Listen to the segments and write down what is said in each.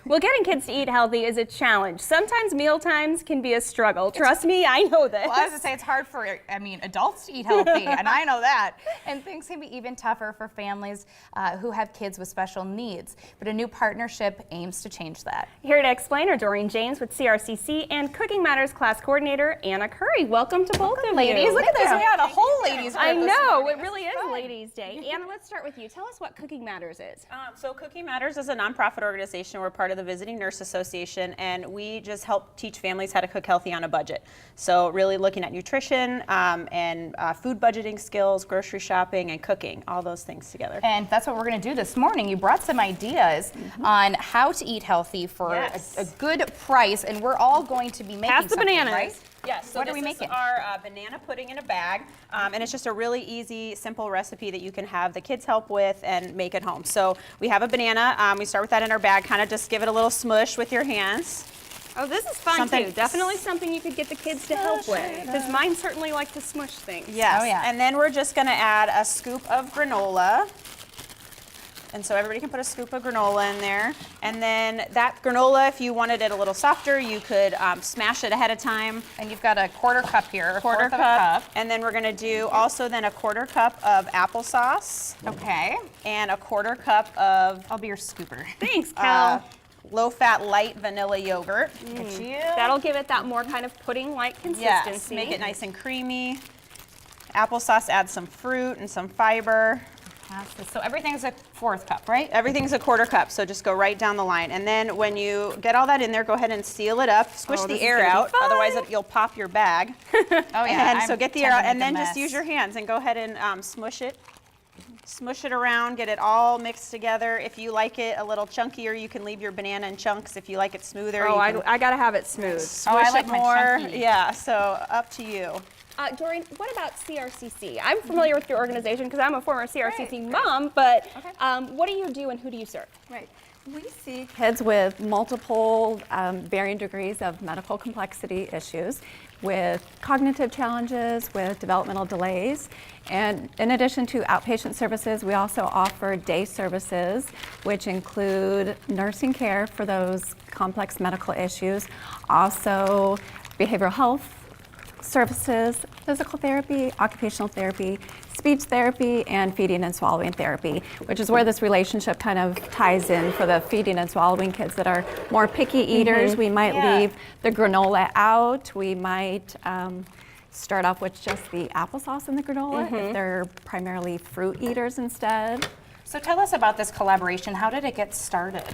Well, getting kids to eat healthy is a challenge. Sometimes meal times can be a struggle. Trust me, I know this. Well, I was going to say it's hard for, adults to eat healthy, and I know that. And things can be even tougher for families who have kids with special needs. But a new partnership aims to change that. Here to explain are Doreen James with CRCC and Cooking Matters class coordinator Anna Curry. Welcome to both of Ladies, you. look at this. We had a whole ladies group I this know, morning. it really is Ladies' Day. Anna, let's start with you. Tell us what Cooking Matters is. So Cooking Matters is a nonprofit organization. We're part of the Visiting Nurse Association, and we just help teach families how to cook healthy on a budget. So really looking at nutrition and food budgeting skills, grocery shopping, and cooking, all those things together. And that's what we're going to do this morning. You brought some ideas on how to eat healthy for a good price, and we're all going to be making Pass the something, bananas. right? Yes, so what are we this making? is our banana pudding in a bag, and it's just a really easy, simple recipe that you can have the kids help with and make at home. So we have a banana. We start with that in our bag, kind of just give it a little smush with your hands. Oh, this is fun too. Definitely something you could get the kids to help with, because mine certainly like to smush things. Yes. Oh, yeah. And then we're just going to add a scoop of granola. And so everybody can put a scoop of granola in there. And then that granola, if you wanted it a little softer, you could smash it ahead of time. And you've got a quarter cup here, Quarter cup. And then we're going to do also then a quarter cup of applesauce. Okay. And a quarter cup of I'll be your scooper. Thanks, Cal. low-fat light vanilla yogurt. That'll give it that more kind of pudding-like consistency. Yes, make it nice and creamy. Applesauce adds some fruit and some fiber. So everything's a fourth cup, right? Everything's a quarter cup, so just go right down the line. And then when you get all that in there, go ahead and seal it up. Squish the air out, otherwise you'll pop your bag. Oh yeah. And so get the air out, and then just use your hands and go ahead and smush it. Smush it around, get it all mixed together. If you like it a little chunkier, you can leave your banana in chunks. If you like it smoother, Oh, I gotta have it smooth. Squish I like it my more. chunky. Yeah, so up to you. Doreen, what about CRCC? I'm familiar with your organization because I'm a former CRCC mom, but what do you do and who do you serve? Right. We see kids with multiple varying degrees of medical complexity issues, with cognitive challenges, with developmental delays. And in addition to outpatient services, we also offer day services, which include nursing care for those complex medical issues, also behavioral health services, physical therapy, occupational therapy, speech therapy, and feeding and swallowing therapy, which is where this relationship kind of ties in for the feeding and swallowing kids that are more picky eaters. We might leave the granola out. We might start off with just the applesauce in the granola if they're primarily fruit eaters instead. So tell us about this collaboration. How did it get started?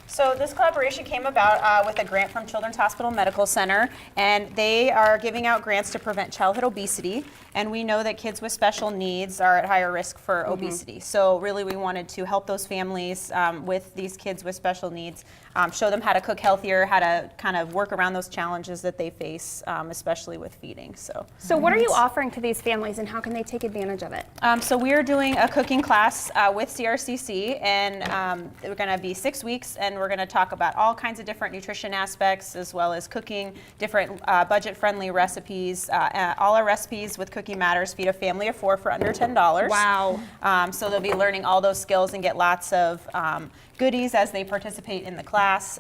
So this collaboration came about with a grant from Children's Hospital Medical Center, and they are giving out grants to prevent childhood obesity. And we know that kids with special needs are at higher risk for obesity. So really we wanted to help those families with these kids with special needs, show them how to cook healthier, how to kind of work around those challenges that they face, especially with feeding. So what are you offering to these families and how can they take advantage of it? so we are doing a cooking class with CRCC, and we're going to be 6 weeks, and we're going to talk about all kinds of different nutrition aspects as well as cooking, different budget-friendly recipes. All our recipes with Cooking Matters feed a family of 4 for under $10. Wow. So they'll be learning all those skills and get lots of goodies as they participate in the class.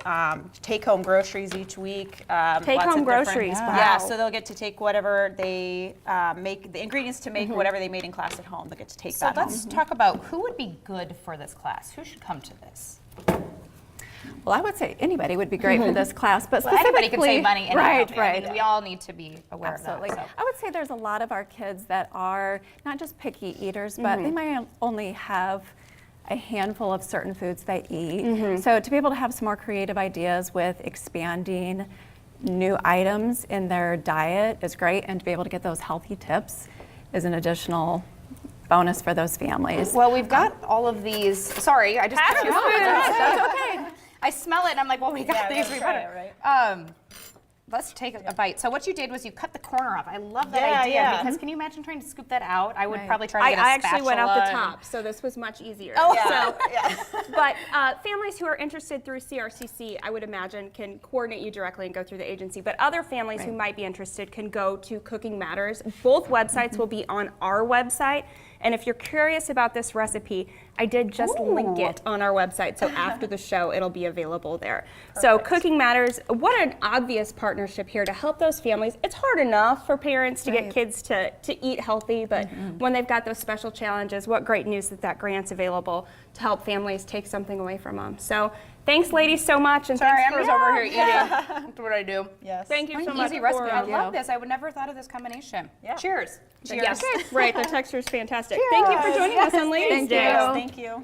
Take-home groceries each week. Take-home groceries, wow. Yeah, so they'll get to take whatever they make, the ingredients to make whatever they made in class at home. They'll get to take So that home. let's talk about who would be good for this class. Who should come to this? Well, I would say anybody would be great for this class, but Well, specifically, anybody can save money. Right. I mean, we all need to be aware Absolutely. of that. So. I would say there's a lot of our kids that are not just picky eaters, but they might only have a handful of certain foods they eat. So to be able to have some more creative ideas with expanding new items in their diet is great, and to be able to get those healthy tips is an additional bonus for those families. Well, we've got all of these. Sorry, I just Pass your spoon. That's okay. I smell it and I'm like, well, we got these. We try better. it, right? Let's take a bite. So what you did was you cut the corner off. I love that idea because can you imagine trying to scoop that out? I would probably try to get a I actually went out the spatula top, so this was much easier. Oh, But families who are interested through CRCC, I would imagine, can coordinate you directly and go through the agency. But other families who might be interested can go to Cooking Matters. Both websites will be on our website. And if you're curious about this recipe, I did just link it on our website. So after the show, it'll be available there. So Cooking Matters, what an obvious partnership here to help those families. It's hard enough for parents to get kids to eat healthy, but when they've got those special challenges, what great news that grant's available to help families take something away from them. So thanks, ladies, so much. And Sorry, thanks I'm for just over here eating. That's what I do. Yes. Thank you so An much. easy recipe. I for, love this. I would never have thought of this combination. Yeah. Cheers. Yes, right. The texture is fantastic. Thank you for joining us on Ladies' Day. Thank you.